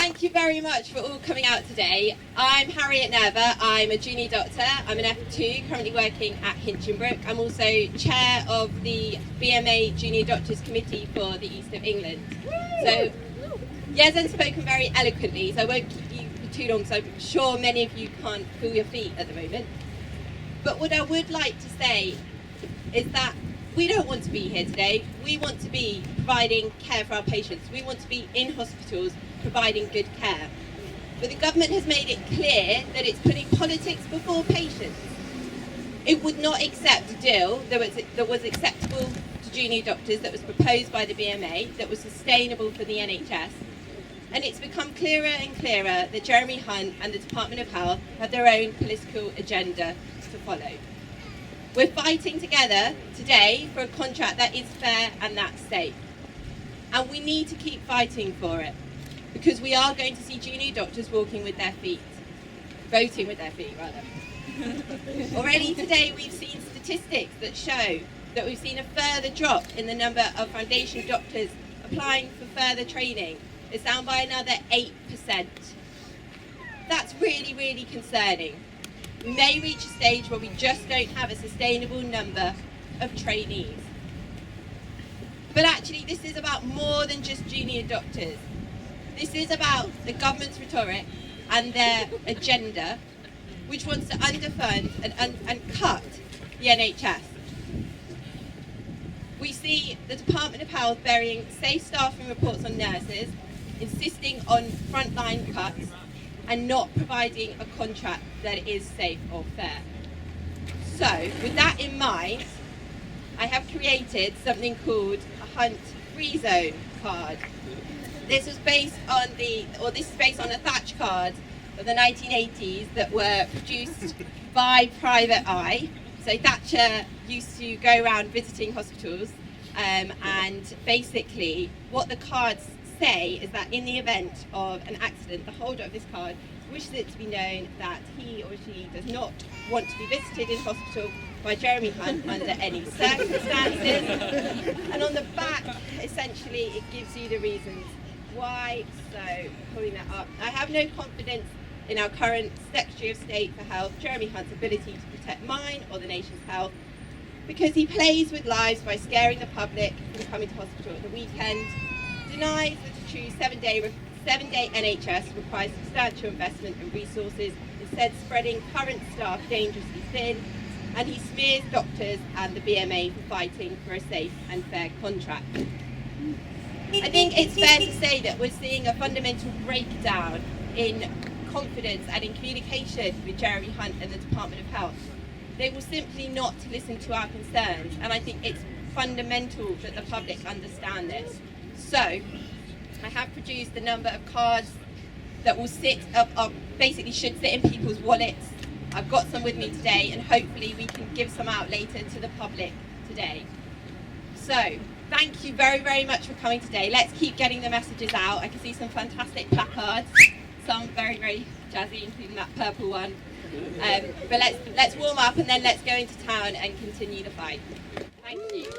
thank you very much for all coming out today. I'm Harriet Nerva. I'm a junior doctor. I'm an F2, currently working at Hinchinbrook. I'm also chair of the BMA Junior Doctors Committee for the East of England. So, Yezen's spoken very eloquently, so I won't keep you for too long, so I'm sure many of you can't feel your feet at the moment. But what I would like to say is that we don't want to be here today. We want to be providing care for our patients. We want to be in hospitals providing good care. But the government has made it clear that it's putting politics before patients. It would not accept a deal that was acceptable to junior doctors, that was proposed by the BMA, that was sustainable for the NHS. And it's become clearer and clearer that Jeremy Hunt and the Department of Health have their own political agenda to follow. We're fighting together today for a contract that is fair and that's safe. And we need to keep fighting for it, because we are going to see junior doctors voting with their feet, rather. Already today we've seen statistics that show that we've seen a further drop in the number of foundation doctors applying for further training. It's down by another 8%. That's really, really concerning. We may reach a stage where we just don't have a sustainable number of trainees. But actually, this is about more than just junior doctors. This is about the government's rhetoric and their agenda, which wants to underfund and cut the NHS. We see the Department of Health burying safe staffing reports on nurses, insisting on frontline cuts, and not providing a contract that is safe or fair. So, with that in mind, I have created something called a Hunt Free Zone card. This is based on a Thatch card of the 1980s that were produced by Private Eye. So Thatcher used to go around visiting hospitals, and basically what the cards say is that in the event of an accident, the holder of this card wishes it to be known that he or she does not want to be visited in hospital by Jeremy Hunt under any circumstances. And on the back, essentially, it gives you the reasons why. So, pulling that up, I have no confidence in our current Secretary of State for Health, Jeremy Hunt's ability to protect mine or the nation's health, because he plays with lives by scaring the public from coming to hospital at the weekend, denies that a true seven-day NHS requires substantial investment and resources, instead spreading current staff dangerously thin, and he smears doctors and the BMA for fighting for a safe and fair contract. I think it's fair to say that we're seeing a fundamental breakdown in confidence and in communication with Jeremy Hunt and the Department of Health. They will simply not listen to our concerns, and I think it's fundamental that the public understand this. So, I have produced a number of cards that will basically should sit in people's wallets. I've got some with me today, and hopefully we can give some out later to the public today. So, thank you very, very much for coming today. Let's keep getting the messages out. I can see some fantastic placards, some very, very jazzy, including that purple one. But let's warm up and then let's go into town and continue the fight. Thank you.